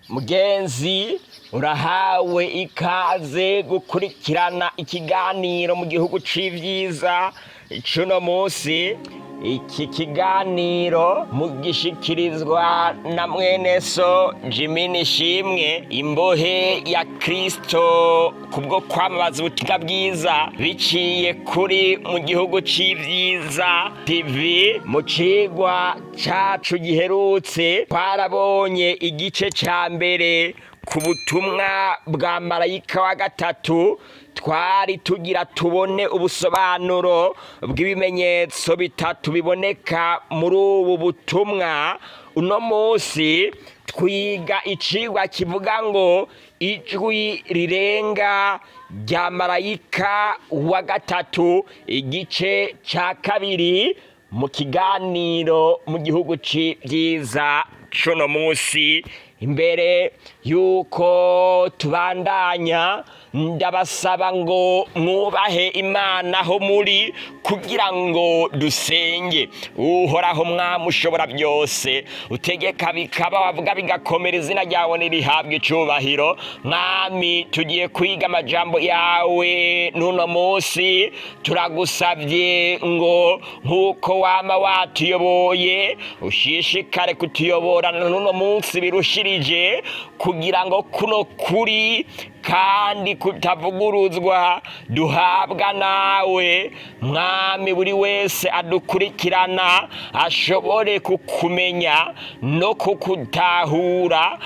Mugenzi urahawe ikaze gukurikirana ikiganiro mu gihugu c'ivyiza cuno musi. Iki kiganiro mugishikirizwa na mwene so Jimini Shimwe, imbohe ya Kristo kubwo kwamamaza ubutumwa bwiza biciye kuri mu gihugu c'ivyiza TV. Mu cirwa cacu giherutse twarabonye igice ca mbere ku butumwa bwa marayika wa gatatu. Twari tugira tubone ubusobanuro bw'ibimenyetso bitatu biboneka muri ubu butumwa. Uno musi twiga icirwa kivuga ngo ijwi rirenga rya marayika wa gatatu, igice ca kabiri mu kiganiro mu gihugu c'ivyiza cuno musi. Imbere yuko tubandanya, ndabasaba ngo mwubahe Imana aho muri kugira ngo dusenge. Uhoraho Mwami ushobora byose, utegeka bikaba, wavuga bigakomera, izina ryawe nirihabwe icubahiro. Mwami, tugiye kwiga amajambo yawe nuno musi, turagusavye ngo nkuko wama watuyoboye ushishikare kutuyobora nuno munsi birushirije, kugira ngo kuno kuri kandi kutavuguruzwa duhabwa nawe. Mwami, buri wese adukurikirana ashobore kukumenya no kukutahura,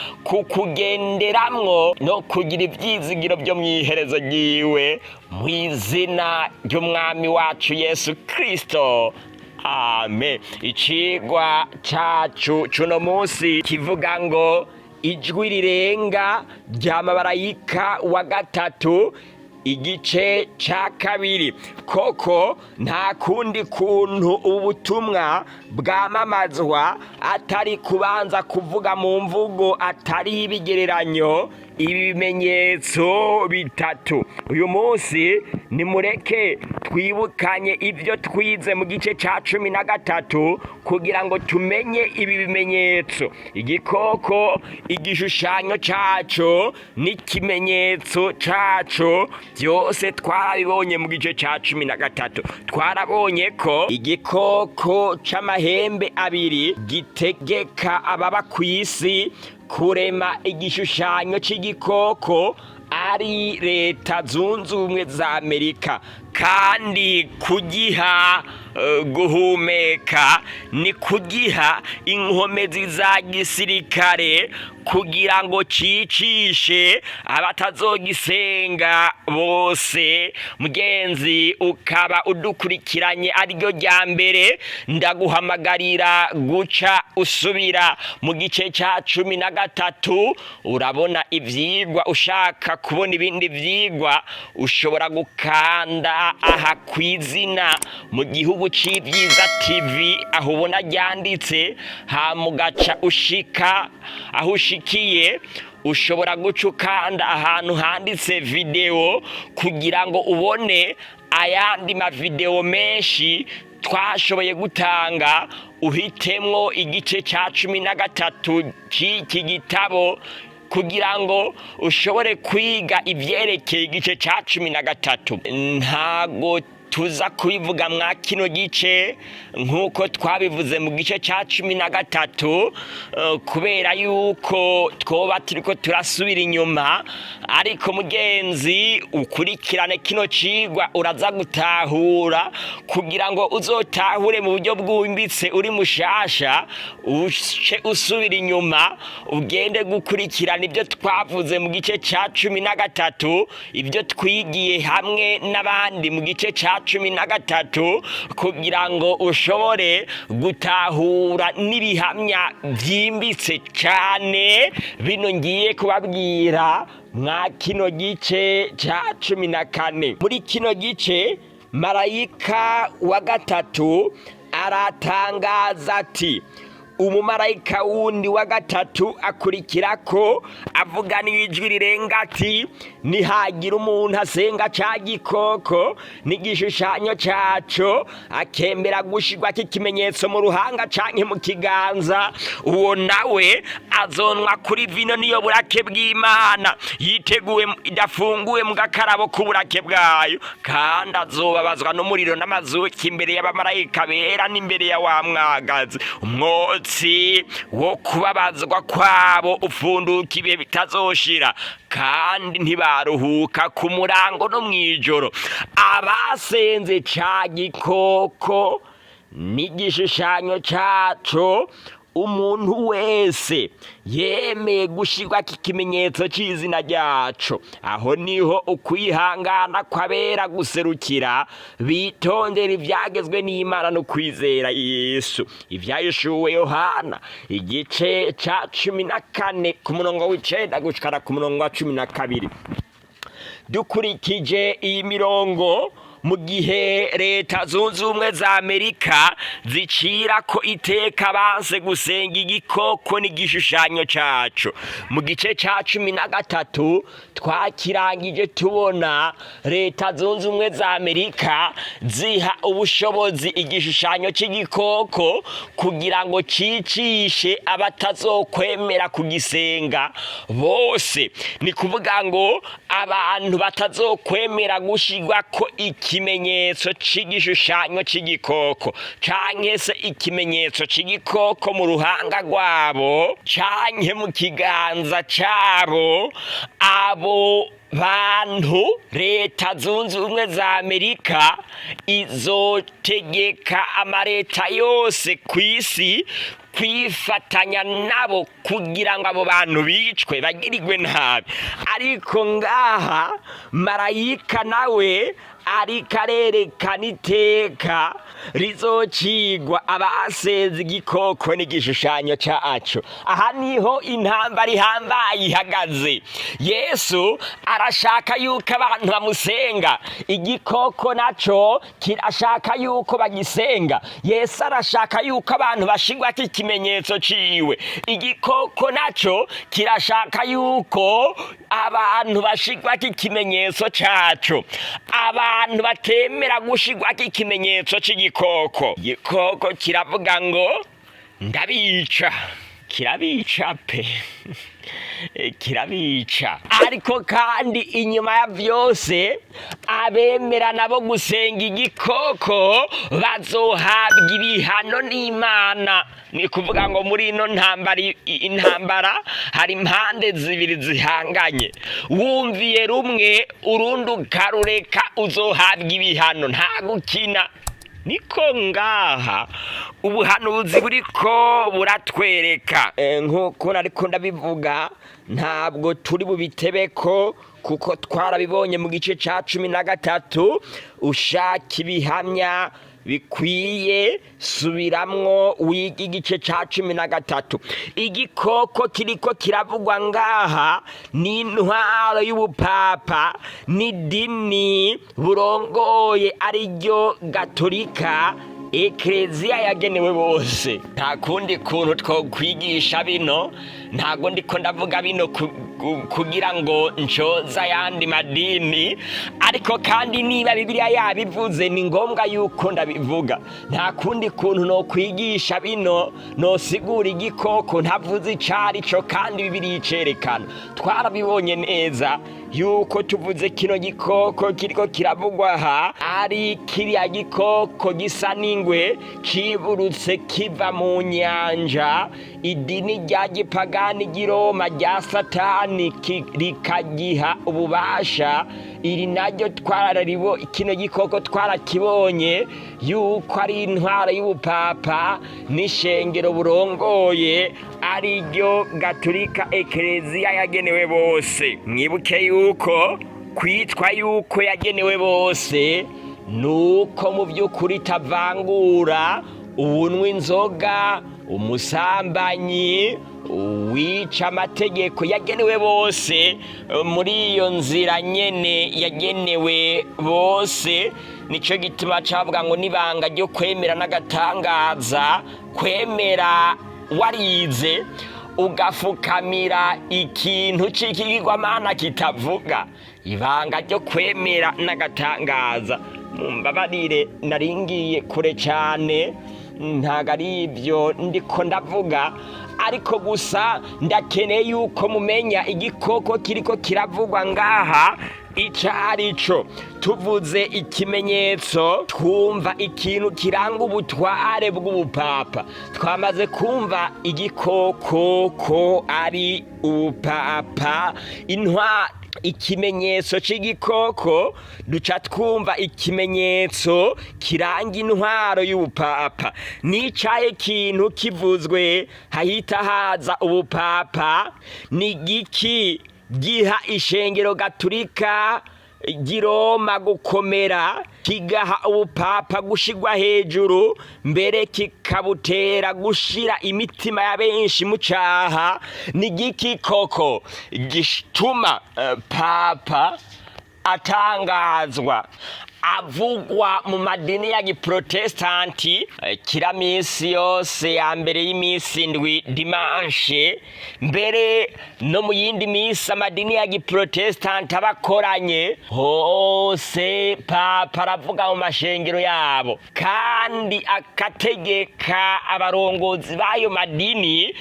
kukugenderamwo no kugira ivyizigiro byo mwiherezo ryiwe, mw'izina ry'umwami wacu Yesu Kristo, amen. Icirwa cacu cuno musi kivuga ngo ijwi rirenga rya marayika wa gatatu, igice ca kabiri. Koko nta kundi kuntu ubutumwa bwamamazwa atari kubanza kuvuga mu mvugo atari ibigereranyo, ibimenyetso bitatu. Uyu munsi nimureke twibukanye ivyo twize mu gice ca 13 kugira ngo tumenye ibi bimenyetso: igikoko, igishushanyo caco n'ikimenyetso caco. Byose twarabibonye mu gice ca 13. Twarabonye ko igikoko c'amahembe abiri gitegeka ababa kw'isi kurema igishushanyo c'igikoko ari Leta Zunze Ubumwe za Amerika, kandi kugiha guhumeka ni kugiha inkomezi za gisirikare kugira ngo cicishe abatazogisenga bose. Mugenzi, ukaba udukurikiranye ariryo rya mbere, ndaguhamagarira guca usubira mu gice ca 13. urabona ivyigwa. Ushaka kubona ibindi vyigwa ushobora gukanda aha kw'izina mu gihugu c'ivyiza TV, aho ubona ryanditse, hamugaca ushika aho ushikiye ushobora guca ukanda ahantu handitse video kugira ngo ubone ayandi mavideo menshi twashoboye gutanga. Uhitemwo igice ca 13 c'iki gitabo kugira ngo ushobore kwiga ivyerekeye igice ca 13. Ntago tuza kubivuga mwa kino gice nkuko twabivuze mu gice ca 13, kubera yuko twoba turiko turasubira inyuma. Ariko mugenzi, ukurikirane kino cigwa uraza gutahura, kugira ngo uzotahure mu buryo bwimbitse uri mushasha, uce usubira inyuma ugende gukurikirana ibyo twavuze mu gice ca 13, ibyo twigiye hamwe n'abandi mu gice ca 13, kugira ngo ushobore gutahura n'ibihamya vyimbitse cane bino ngiye kubabwira mwa kino gice ca 14. Muri kino gice marayika wa gatatu aratangaza ati: umumarayika wundi wa gatatu akurikirako avuga n'ijwi rirenga ati nihagira umuntu asenga ca gikoko n'igishushanyo caco akemera gushirwa k'ikimenyetso mu ruhanga canke mu kiganza, uwo nawe azonwa kuri vino niyo burake bw'Imana yiteguwe idafunguwe mu gakarabo k'uburake bwayo, kandi azobabazwa n'umuriro n'amazuki imbere y'abamarayika bera n'imbere ya wa mwagazi. Umwotsi wo kubabazwa kwabo ufunduka ibihe bitazoshira, kandi ntibaruhuka ku murango no mw'ijoro. Abasenze ca gikoko n'igishushanyo caco, umuntu wese yemeye gushirwa ikimenyetso c'izina ryaco, aho niho ukwihangana kw'abera guserukira bitondera ivyagezwe n'Imana no kwizera Yesu. Ivyahishuriwe Yohana igice ca 14 ku murongo w'9 gushikana ku murongo wa 12. Dukurikije iyi mirongo, mu gihe leta zunze ubumwe za Amerika zicira ko iteka banse gusenga igikoko n'igishushanyo caco, mu gice ca 13 twakirangije tubona leta zunze ubumwe za Amerika ziha ubushobozi igishushanyo c'igikoko kugira ngo cicishe abatazokwemera kugisenga bose. Ni kuvuga ngo abantu batazokwemera gushirwa ko ikimenyetso c'igishushanyo c'igikoko canke se ikimenyetso c'igikoko mu ruhanga rwabo canke mu kiganza cabo, abo bantu leta zunze ubumwe za Amerika izotegeka amareta yose kw'isi kwifatanya nabo kugira ngo abo bantu bicwe bagirirwe nabi. Ariko ngaha marayika nawe ariko arerekana iteka rizocigwa abasenze igikoko n'igishushanyo caco. Aha niho intambara ihambaye ihagaze. Yesu arashaka yuko abantu bamusenga, igikoko naco kirashaka yuko bagisenga. Yesu arashaka yuko abantu bashirwa ikimenyetso ciwe, igikoko naco kirashaka yuko abantu bashirwa ikimenyetso caco. Abantu batemera gushirwa ikimenyetso c'igikoko, igikoko kiravuga ngo ndabica, kirabica pe kirabica. Ariko kandi inyuma ya vyose abemera nabo gusenga igikoko bazohabwa ibihano n'Imana. Ni kuvuga ngo muri ino intambara hari impande zibiri zihanganye, wumviye rumwe urundi ukarureka uzohabwa ibihano, nta gukina. Niko ngaha ubuhanuzi buriko buratwereka, nkuko nariko ndabivuga ntabwo turi bubitebeko kuko twarabibonye mu gice ca 13. Ushaka ibihamya bikwiye subiramwo wiga igice ca 13. Igikoko kiriko kiravugwa ngaha ni intwaro y'ubupapa n'idini burongoye ariryo Gatolika, Ekleziya yagenewe bose. Nta kundi kuntu twokwigisha bino, ntago ndiko ndavuga bino kugira ngo ncoza yandi madini, ariko kandi niba Bibiliya yabivuze ni ngombwa yuko ndabivuga. Nta kundi kuntu no kwigisha bino no sigura igikoko ntavuze icari co, kandi Bibiliya icerekana. Twarabibonye neza yuko tuvuze kino gikoko kiriko kiravugwa aha ari kiriya gikoko gisa n'ingwe kiburutse kiva mu nyanja. Idini rya gipagani ry'Iroma rya Satani rikagiha ububasha. Iri naryo kino gikoko twarakibonye yuko ari intwaro y'ubupapa n'ishengero burongoye ariryo Gatolika, Ekleziya yagenewe bose. Mwibuke yuko kwitwa yuko yagenewe bose nuko mu by'ukuri tavangura uwunywa inzoga, umusambanyi, wica amategeko, yagenewe bose. Muri iyo nzira nyene yagenewe bose, nico gituma cavuga ngo nibanga ryo kwemera n'agatangaza, kwemera warize ugafukamira ikintu c'ikigirwamana kitavuga, ibanga ryo kwemera n'agatangaza. Mumbabarire naringiye kure cane, ntago ari ivyo ndiko ndavuga, ariko gusa ndakeneye yuko mumenya igikoko kiriko kiravugwa ngaha icarico. Tuvuze ikimenyetso twumva ikintu kiranga ubutware bw'ubupapa. Twamaze kumva igikoko ko ari ubupapa, ikimenyetso c'igikoko, duca twumva ikimenyetso kiranga intwaro y'ubupapa. N'icaye kintu kivuzwe hahita haza ubupapa, ni giki giha ishengero gaturika giroma gukomera, kigaha ubupapa gushigwa hejuru, mbere kikabutera gushira imitima ya benshi mu caha. Ni giki koko gituma papa atangazwa, avugwa mu madini ya giprotestanti kira misi yose ya mbere y'imisi ndwi dimanche, mbere no mu yindi misi amadini ya giprotestanti abakoranye hose papa aravuga mu mashengero yabo, kandi akategeka abarongozi b'ayo madini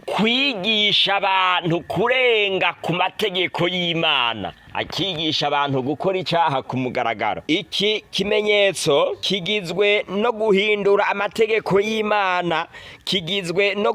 kwigisha abantu kurenga ku mategeko y'Imana, akigisha abantu gukora icaha ku mugaragaro. Iki kimenyetso kigizwe no guhindura amategeko y'Imana, kigizwe no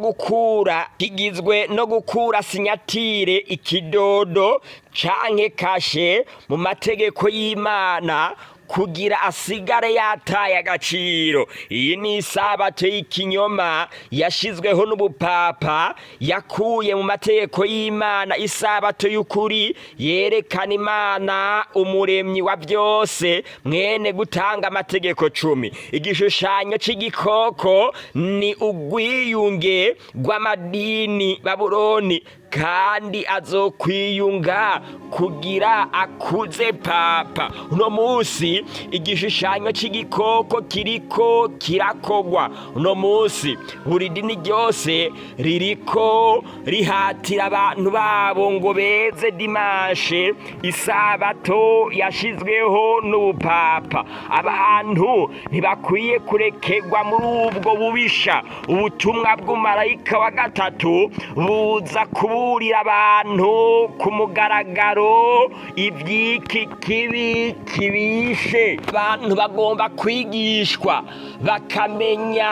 gukura sinyatire, ikidodo canke kashe mu mategeko y'Imana kugira asigare yataye agaciro. Iyi ni isabato y'ikinyoma yashizweho n'ubupapa, yakuye mu mategeko y'Imana isabato y'ukuri yerekana Imana umuremyi wa byose, mwene gutanga amategeko 10. Igishushanyo c'igikoko ni ugwiyunge rw'amadini Babuloni, kandi azokwiyunga kugira akuze papa. Uno musi igishushanyo c'igikoko kiriko kirakogwa. Uno musi buri dini ryose ririko rihatira abantu babo ngo beze dimanche, isabato yashizweho n'ubupapa. Abantu ntibakwiye kurekerwa muri ubwo bubisha. Ubutumwa bw'umarayika wa gatatu buza kuburira abantu ku mugaragaro ivy'iki kibi kibishe. Abantu bagomba kwigishwa bakamenya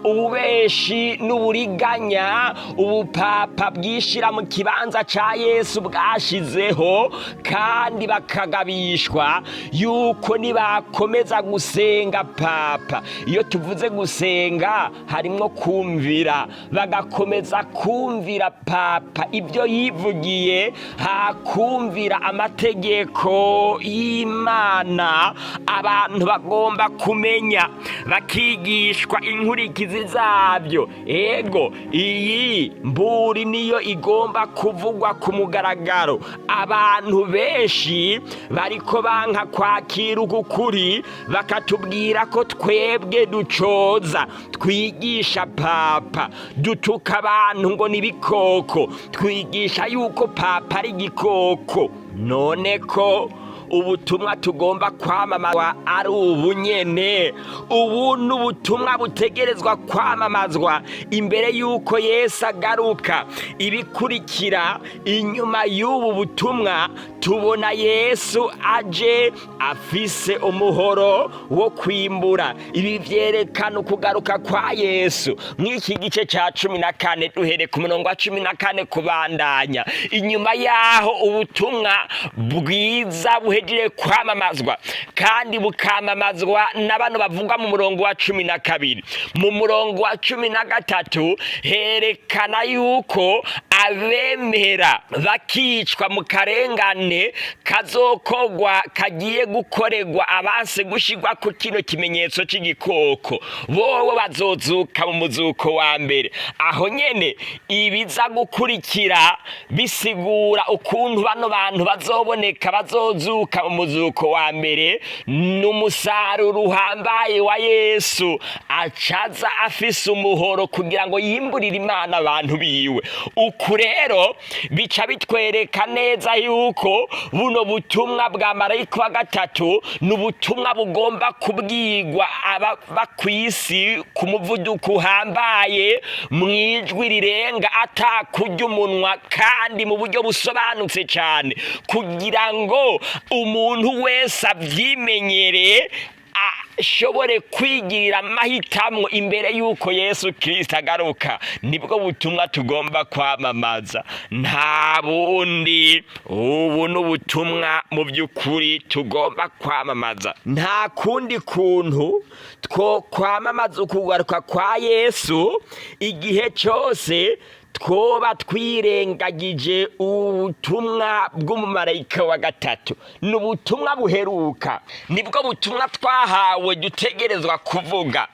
ububeshi n'uburiganya ubupapa bwishira mu kibanza ca Yesu bwashizeho, kandi bakagabishwa yuko nibakomeza gusenga papa. Iyo tuvuze gusenga harimwo kumvira, bagakomeza kumvira papa ibyo yivugiye, hakumvira amategeko y'Imana. Abantu bagomba kumenya bakigishwa inkurikizi zabyo. Ego iyi mburi niyo igomba kuvugwa ku mugaragaro. Abantu benshi bariko banka kwakira ukuri, bakatubwira ko twebwe ducoza, twigisha papa, dutuka abantu ngo nibikoko, twigisha yuko papa ari igikoko. None ko ubutumwa tugomba kwamamazwa ari ubunyene. Ubu n'ubutumwa butegerezwa kwamamazwa imbere yuko Yesu agaruka. Ibikurikira inyuma y'ubu butumwa, tubona Yesu aje afise umuhoro wo kwimbura. Ibi vyerekana ukugaruka kwa Yesu. Mw'iki gice ca 14 duhere ku murongo wa 14 kubandanya. Inyuma yaho ubutumwa bwiza buhejire kwamamazwa, kandi bukamamazwa n'abantu bavuga mu murongo wa 12. Mu murongo wa 13 herekana yuko abemera bakicwa mu karengane nyene kazokogwa kagiye gukorerwa abanse gushirwa ku kino kimenyetso c'igikoko bobo bazozuka mu muzuko wa mbere. Aho nyene ibiza gukurikira bisigura ukuntu bano bantu bazoboneka bazozuka mu muzuko wa mbere. N'umusaruro uhambaye wa Yesu acaza afise umuhoro kugira ngo yimburire Imana abantu biwe. Uku rero bica bitwereka neza yuko buno butumwa bwa marayika wa gatatu nubutumwa bugomba kubwirwa ababa kw'isi ku muvuduko uhambaye mwijwi rirenga atakurya umunwa kandi mu buryo busobanutse cyane kugira ngo umuntu wese avyimenyere ashobore kwigirira amahitamo imbere yuko Yesu Kristo agaruka. Nibwo butumwa tugomba kwamamaza, nta bundi. Ubu n'ubutumwa mu by'ukuri tugomba kwamamaza. Nta kundi kuntu two kwamamaza ukugaruka kwa Yesu igihe cyose twoba twirengagije ubutumwa bw'umumarayika wa gatatu. N'ubutumwa buheruka, nibwo butumwa twahawe dutegerezwa kuvuga.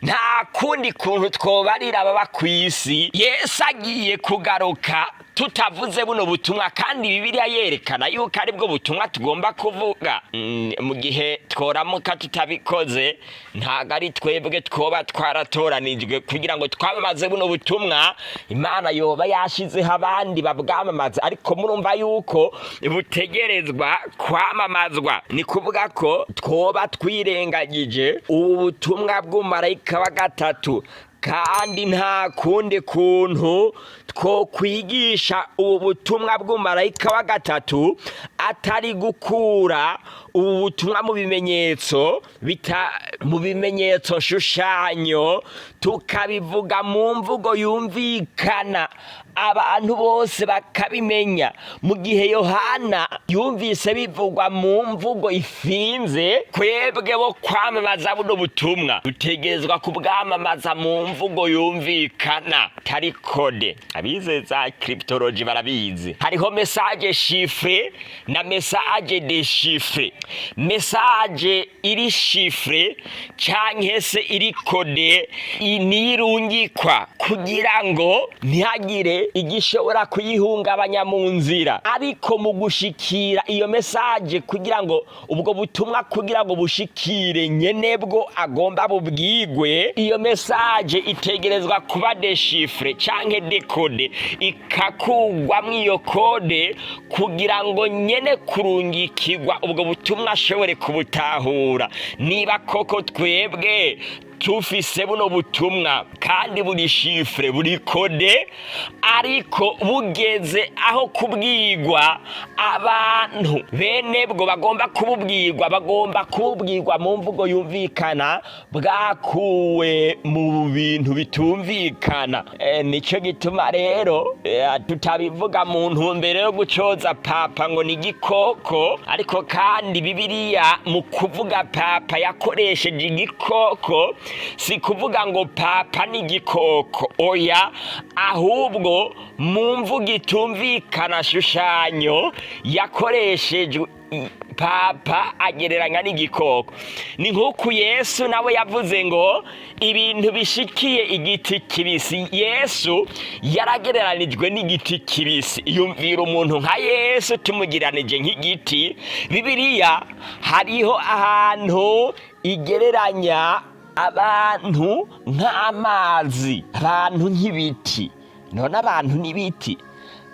Nta kundi kuntu twobarira ababa kw'isi Yesu agiye kugaruka tutavuze buno butumwa, kandi Bibiliya yerekana yuko aribwo butumwa tugomba kuvuga. Mu gihe tworamuka tutabikoze ntago ari twebwe twoba twaratoranijwe kugira ngo twamamaze buno butumwa. Imana yoba yashizeho abandi babwamamaza, ariko murumva yuko butegerezwa kwamamazwa. Ni kuvuga ko twoba twirengagije ubu butumwa bw'umumarayika wa gatatu, kandi nta kundi kuntu two kwigisha ubu butumwa bw'umumarayika wa gatatu atari gukura ubu butumwa mu bimenyetso shushanyo, tukabivuga mu mvugo yumvikana abantu bose bakabimenya. Mu gihe Yohana yumvise bivugwa mu mvugo ifinze, twebwe bo kwamamaza buno butumwa dutegerezwa kubwamamaza mu mvugo yumvikana, tari kode. Abize za cryptology barabizi, hariho message chiffre na message déchiffré. Message iri chiffre canke se iri kode inirungikwa kugira ngo ntihagire igishobora kuyihungabanya mu nzira, ariko mu gushikira iyo message kugira ngo ubwo butumwa kugira ngo bushikire nyenebwo agomba bubwigwe, iyo message itegerezwa kuba déchiffré canke décodé, ikakugwamwo iyo kode kugira ngo nyene kurungikirwa ubwo butumwa ashobore kubutahura. Niba koko twebwe tufise buno butumwa kandi buri chiffre buri kode, ariko bugeze aho kubwirwa abantu bene bwo bagomba kububwirwa mu mvugo yumvikana, bwakuwe mu bintu bitumvikana. Nico gituma rero tutabivuga mu ntumbero yo gucoza papa ngo ni igikoko, ariko kandi Bibiliya mu kuvuga papa yakoresheje igikoko. Si kuvuga ngo papa ni igikoko, oya, ahubwo mu mvugo itumvikana shushanyo yakoreshejwe papa agereranya n'igikoko. Ni nk'uko Yesu nawe yavuze ngo ibintu bishikiye igiti kibisi, Yesu yaragereranijwe n'igiti kibisi. Yumvira umuntu nka Yesu tumugiranije nk'igiti. Bibiliya hariho ahantu igereranya abantu nk'amazi, abantu nk'ibiti. None abantu n'ibiti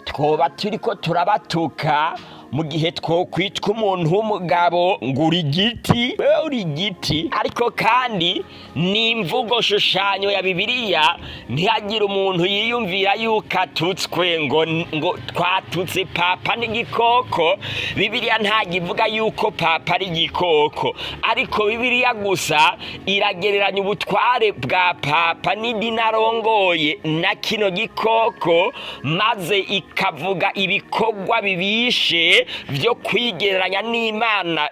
twoba turiko turabatuka mu gihe twokwitwa umuntu w'umugabo ngo uri igiti, uri igiti. Ariko kandi ni imvugo shushanyo ya Bibiliya, ntihagire umuntu yiyumvira yuko atutswe ngo twatutse papa n'igikoko. Bibiliya ntago ivuga yuko papa ari igikoko, ariko Bibiliya gusa iragereranya ubutware bwa papa n'idinarongoye na kino gikoko, maze ikavuga ibikorwa bibishe vyo kwigereranya n'Imana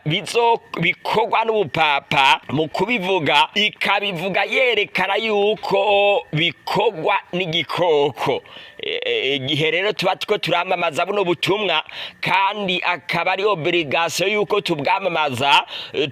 bikorwa n'ubupapa. Mu kubivuga ikabivuga yerekana yuko bikorwa n'igikoko. igihe rero tuba two turamamaza buno butumwa kandi akaba ari obligation yuko tubwamamaza,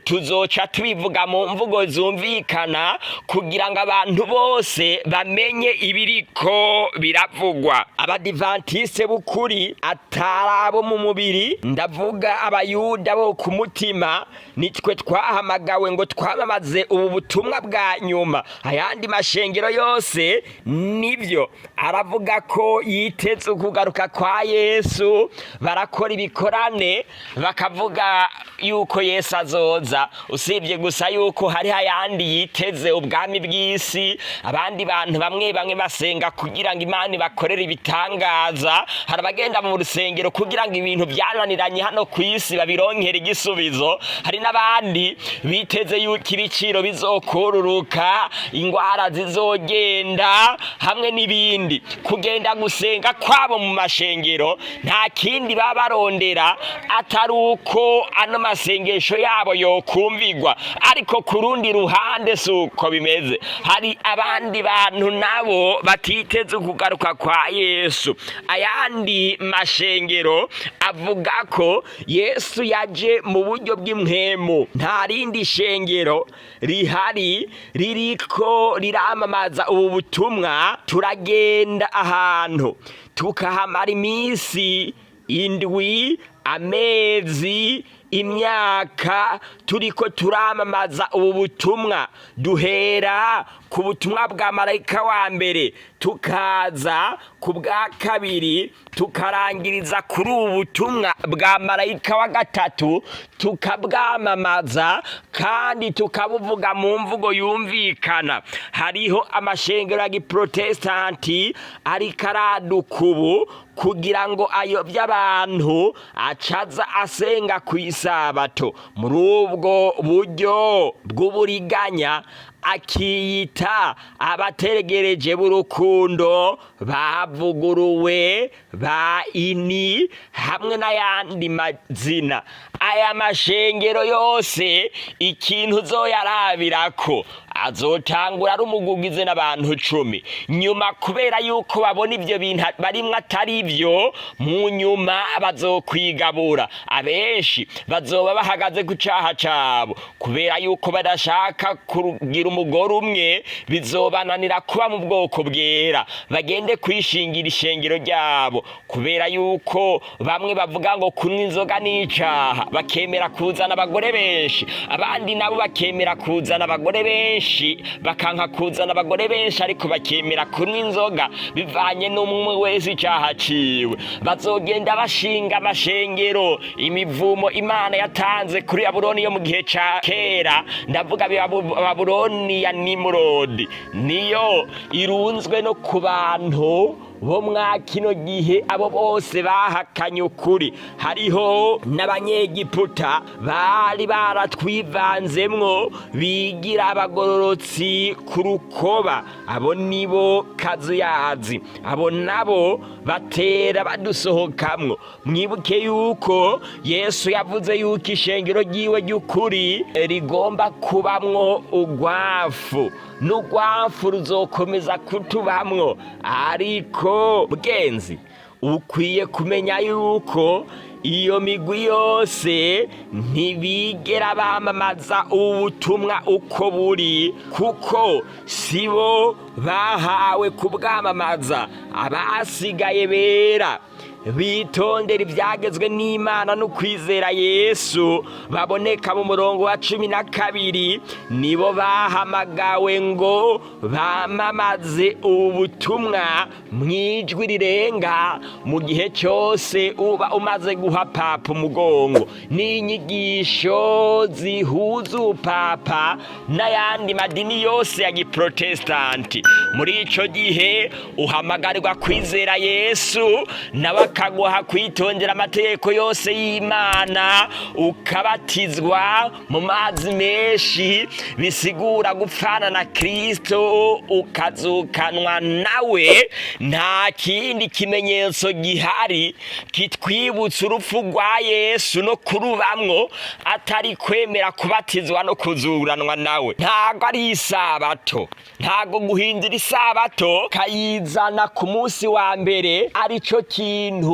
tuzoca tubivuga mu mvugo zumvikana kugira ngo abantu bose bamenye ibiriko biravugwa. Abadivantiste bukuri atarabo mu mubiri, ndavuga abayuda bo ku mutima, nitwe twahamagawe ngo twamamaze ubu butumwa bwa nyuma. Ayandi mashengero yose nivyo aravuga ko yiteze ukugaruka kwa Yesu, barakora ibikorane bakavuga yuko Yesu azoza, usibye gusa yuko hari ayandi yiteze ubwami bw'isi. Abandi bantu bamwe basenga kugira ngo Imana ibakorere ibitangaza, hari abagenda mu rusengero kugira ngo ibintu byananiranye hano ku isi babironkere igisubizo, hari n'abandi biteze yuko ibiciro bizokururuka, ingwara zizogenda hamwe n'ibindi. Kugenda gusenga kwabo mu mashengero nta kindi baba barondera atari uko ano masengesho yabo yokumvigwa, ariko ku rundi ruhande suko bimeze. Hari abandi bantu nabo batiteze ukugaruka kwa Yesu. Ayandi mashengero avuga ko Yesu yaje mu buryo bw'impwemu. Nta rindi shengero rihari ririko riramamaza ubu butumwa. Turagenda ahantu tukahamara iminsi indwi, amezi, imyaka turiko turamamaza ubu butumwa. Duhera ku butumwa bwa marayika wa mbere, tukaza ku bwa kabiri, tukarangiriza kuri ubu butumwa bwa marayika wa gatatu, tukabwamamaza kandi tukabuvuga mu mvugo yumvikana. Hariho amashengero ya giprotestanti ariko araduka ubu kugira ngo ayobye abantu, acaza asenga kw'isabato muri ubwo buryo bw'uburiganya, akiyita abategereje b'urukundo bavuguruwe ba ini hamwe n'ayandi mazina. Aya mashengero yose ikintu zoyarabirako azotangura ari umugugize n'abantu 10, nyuma kubera yuko babona ivyo bintu barimwe atari ivyo, mu nyuma bazokwigabura. Abenshi bazoba bahagaze ku caha cabo kubera yuko badashaka kugira umugore umwe, bizobananira kuba mu bwoko bwera, bagende kwishingira ishengero ryabo kubera yuko bamwe bavuga ngo kunywa inzoga n'icaha, bakemera kuzana abagore benshi. Abandi nabo bakemera kuzana abagore benshi, bakanka kuzana abagore benshi ariko bakemera kunywa inzoga, bivanye n'umwe wese icaha ciwe. Bazogenda bashinga amashengero, imivumo Imana yatanze kuri Babuloni yo mu gihe ca kera, ndavuga Babuloni ya Nimurodi, niyo irunzwe no ku bantu bo mwa kino gihe. Abo bose bahakanye ukuri. Hariho n'abanyegiputa bari baratwivanzemwo, bigira abagororotsi ku rukoba. Abo nibo kazuyazi, abo nabo batera badusohokamwo. Mwibuke yuko Yesu yavuze yuko ishengero ryiwe ry'ukuri rigomba kubamwo ugwafu, n'ugwafu ruzokomeza kutubamwo. Ariko bwenzi, ukwiye kumenya yuko iyo migwi yose ntibigera bamamaza ubutumwa uko buri, kuko sibo bahawe kubwamamaza. Abasigaye bera bitondera ibyagezwe n'Imana no kwizera Yesu, baboneka mu murongo wa 12, nibo bahamagawe ngo bamamaze ubutumwa mwijwi rirenga. Mu gihe cyose uba umaze guha papa umugongo n'inyigisho zihuza upapa n'ayandi madini yose ya giprotestanti, muri ico gihe uhamagarirwa kwizera Yesu, nawe ukaguha kwitondera amategeko yose y'Imana, ukabatizwa mu mazi menshi, bisigura gupfana na Kristo, ukazukanwa nawe. Nta kindi kimenyetso gihari kitwibutsa urupfu rwa Yesu no kurubamwo atari kwemera kubatizwa no kuzuranwa nawe. Ntago ari isabato, ntago guhindura isabato kayizana ku munsi wa mbere arico kintu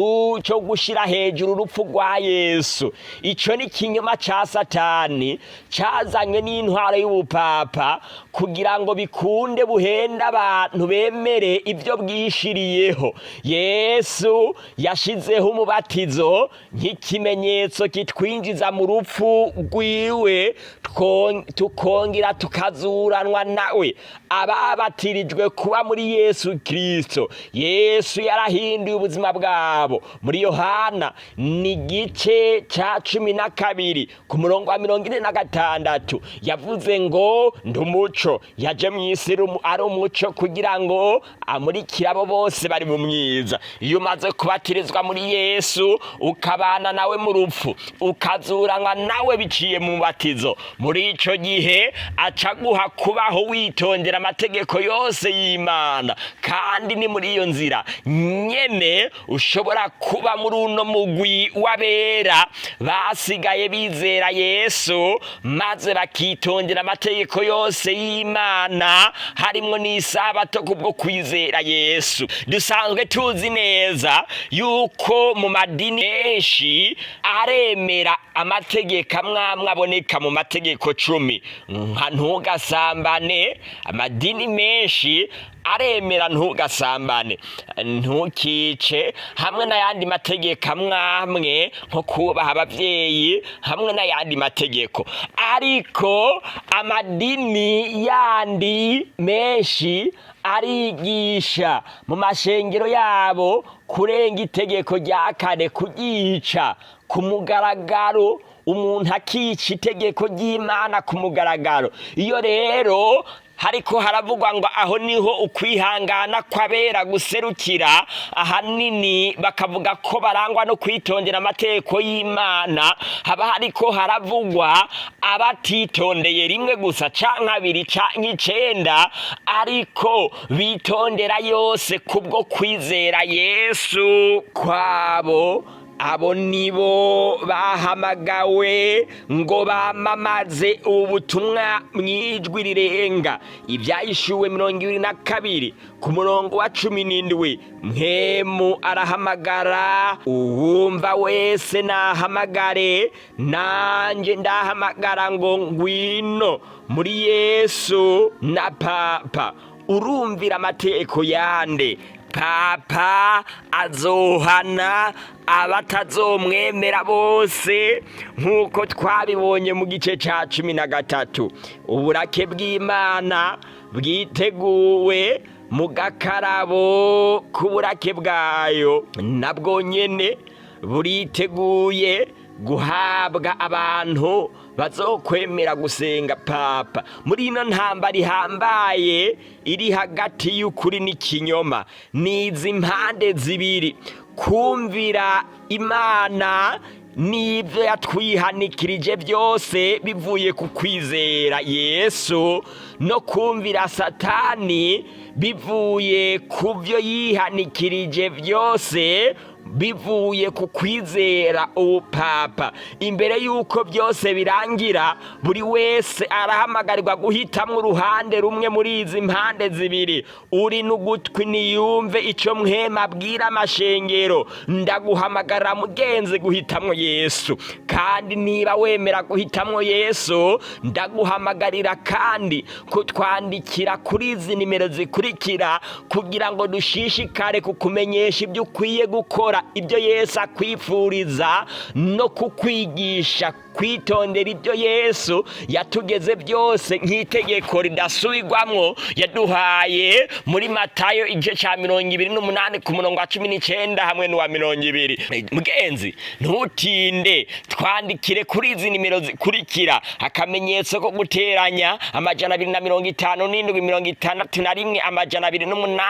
cyo gushira hejuru urupfu rwa Yesu. Ico ni kinyoma ca Satani cazanywe n'intwaro y'ubupapa kugira ngo bikunde buhenda abantu bemere ibyo bwishiriyeho. Yesu yashizeho umubatizo nk'ikimenyetso kitwinjiza mu rupfu rwiwe, tukongera tukazuranwa nawe. Ababatirijwe kuba muri Yesu Kristo, Yesu yarahinduye ubuzima bwabo. Muri Yohana ni igice ca 12 ku murongo wa 46 yavuze ngo ndumuco, yaje mw'isi ari umuco kugira ngo amurikire abo bose bari mu mwiza. Iyo umaze kubatirizwa muri Yesu, ukabana nawe mu rupfu, ukazuranwa nawe biciye mu batizo, muri ico gihe acaguha kubaho witondera amategeko yose y'Imana. Kandi ni muri iyo nzira nyene ushobora kuba muri uno mugwi w'abera basigaye bizera Yesu, maze bakitondera amategeko yose y'Imana, harimwo n'isabato kubwo kwizera Yesu. Dusanzwe tuzi neza yuko mu madini menshi aremera amategeko amwamwe aboneka mu mategeko 10, nka ntugasambane. Amadini menshi aremera ntugasambane, ntukice, hamwe n'ayandi mategeko amwamwe nko kubaha abavyeyi, hamwe n'ayandi mategeko. Ariko amadini yandi menshi arigisha mu mashengero yabo kurenga itegeko rya 4, kugica ku mugaragaro, umuntu akica itegeko ry'Imana ku mugaragaro. Iyo rero hariko haravugwa ngo aho niho ukwihangana kw'abera guserukira, ahanini bakavuga ko barangwa no kwitondera amategeko y'Imana. Haba hariko haravugwa abatitondeye rimwe gusa canke 2 canke 9, ariko bitondera yose kubwo kwizera Yesu kwabo. Abo nibo bahamagawe ngo bamamaze ubutumwa mw'ijwi rirenga. Ivyahishuriwe 22 ku murongo wa 17, mpwemu arahamagara, uwumva wese nahamagare, nanje ndahamagara ngo ngwino muri Yesu na Papa. Urumvira amategeko yande? Papa azohana abatazomwemera bose, nk'uko twabibonye mu gice ca 13. Uburake bw'Imana bwiteguwe mu gakarabo k'uburake bwayo, nabwo nyene buriteguye guhabwa abantu bazokwemera gusenga Papa. Muri ino ntambara ihambaye iri hagati y'ukuri n'ikinyoma, nizi mpande zibiri: kumvira Imana n'ivyo yatwihanikirije byose bivuye ku kwizera Yesu, no kumvira Satani bivuye kuvyo yihanikirije byose bivuye ku kwizera ubupapa. Imbere yuko byose birangira, buri wese arahamagarirwa guhitamwo uruhande rumwe muri izi mpande zibiri. Uri n'ugutwi niyumve ico mpwema abwira amashengero. Ndaguhamagara mugenzi guhitamwo Yesu, kandi niba wemera guhitamwo Yesu, ndaguhamagarira kandi kutwandikira kuri izi nimero zikurikira, kugira ngo dushishikare kukumenyesha ibyo ukwiye gukora, ibyo Yesu akwifuriza, no kukwigisha kwitondera ibyo Yesu yatugeze byose nk'itegeko ridasubirwamwo yaduhaye muri Matayo igice ca 28 ku murongo wa 19 hamwe n'uwa 20. Mugenzi, ntutinde, twandikire kuri izi nimero zikurikira: akamenyetso ko guteranya 257 61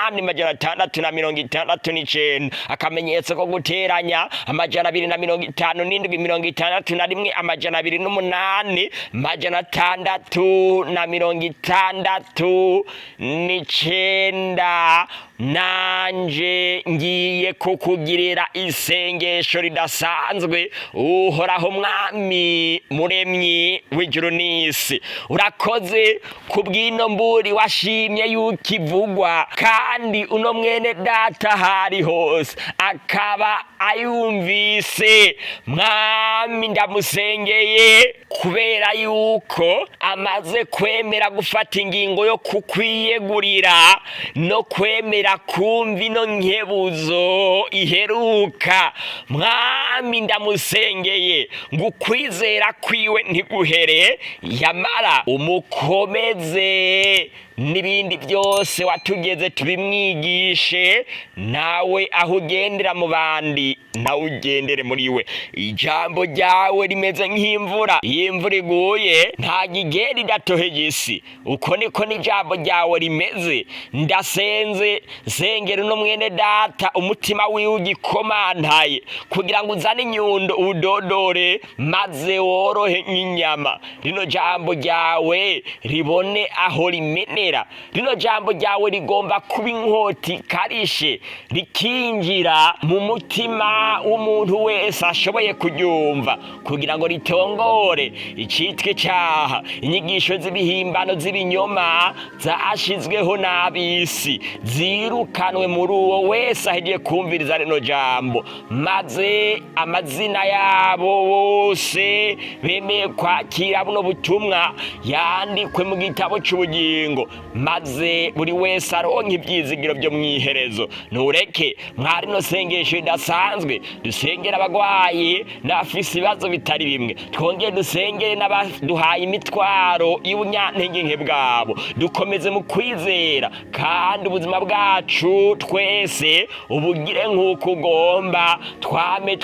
208 669, akamenyetso akamenyetso ko guteranya 257 261 208 669 nanje ngiye kukugirira isengesho ridasanzwe uhoraho mwami muremyi w'ijuru n'isi. Urakoze kubw'ino mburi washimye yuko ivugwa, kandi uno mwene data hari hose akaba ayumvise. Mwami ndamusengeye kubera yuko amaze kwemera gufata ingingo yo kukwiyegurira no kwemera kumva ino nkebuzo iheruka. Mwami ndamusengeye ngo ukwizera kwiwe ntiguhere, yamara umukomeze n'ibindi byose watugeze tubimwigishe. Nawe aho ugendera mu bandi nawe ugendere muri we. Ijambo ryawe rimeze nk'imvura, iyo imvura iguye ntabwo igenda idatoheje isi. Uko niko n'ijambo ryawe rimeze. Ndasenze sengera uno mwene data umutima wiwe ugikomantaye, kugira ngo uzane inyundo udodore maze worohe nk'inyama. Rino jambo ryawe ribone aho rimenera. Rino jambo ryawe rigomba kuba inkoti karishe, rikinjira mu mutima w'umuntu wese ashoboye kuryumva, kugira ngo ritongore icitwe icyaha, inyigisho z'ibihimbano z'ibinyoma zashizweho n'ab'isi zirukanwe muri uwo wese ahejeje kumviriza rino jambo, maze amazina yabo bose bemeye kwakira buno butumwa yandikwe mu gitabo cy'ubugingo, maze buri wese aronka ibyizigiro byo mwiherezo. Nureke mwari no sengesho ridasanzwe dusengera abagwayi n'afise ibibazo bitari bimwe, twongere dusengere n'abaduhaye imitwaro y'ubunyantege nke bwabo. Dukomeze mu kwizera, kandi ubuzima bwacu twese ubugire nk'uko ugomba. Twame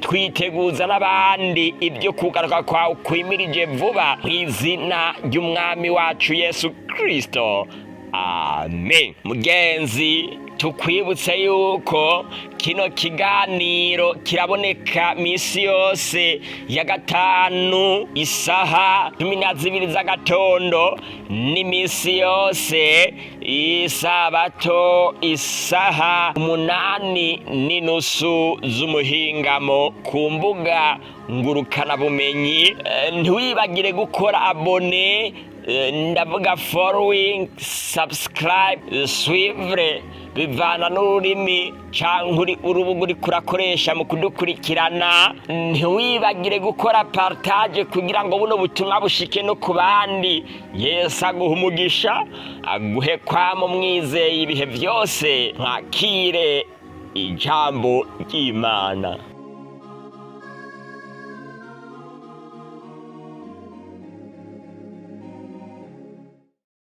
twiteguza n'abandi ibyo kugaruka kwawe kwimirije vuba, mu izina ry'umwami wacu Yesu Kristo, amen. Mugenzi, tukwibutse yuko kino kiganiro kiraboneka misi yose ya gatanu isaha 12 z'agatondo, n'imisi yose isabato isaha 8:30 z'umuhingamo ku mbuga ngurukana bumenyi. Ntiwibagire gukora abone, ndavuga following, subscribe, suivre, bivana n'ururimi canke urubuga uri kurakoresha mu kudukurikirana. Ntiwibagire gukora partage kugira ngo buno butumwa bushike no ku bandi. Yesu aguha umugisha, aguhe kwama mwizeye ibihe byose. Mwakire ijambo ry'Imana.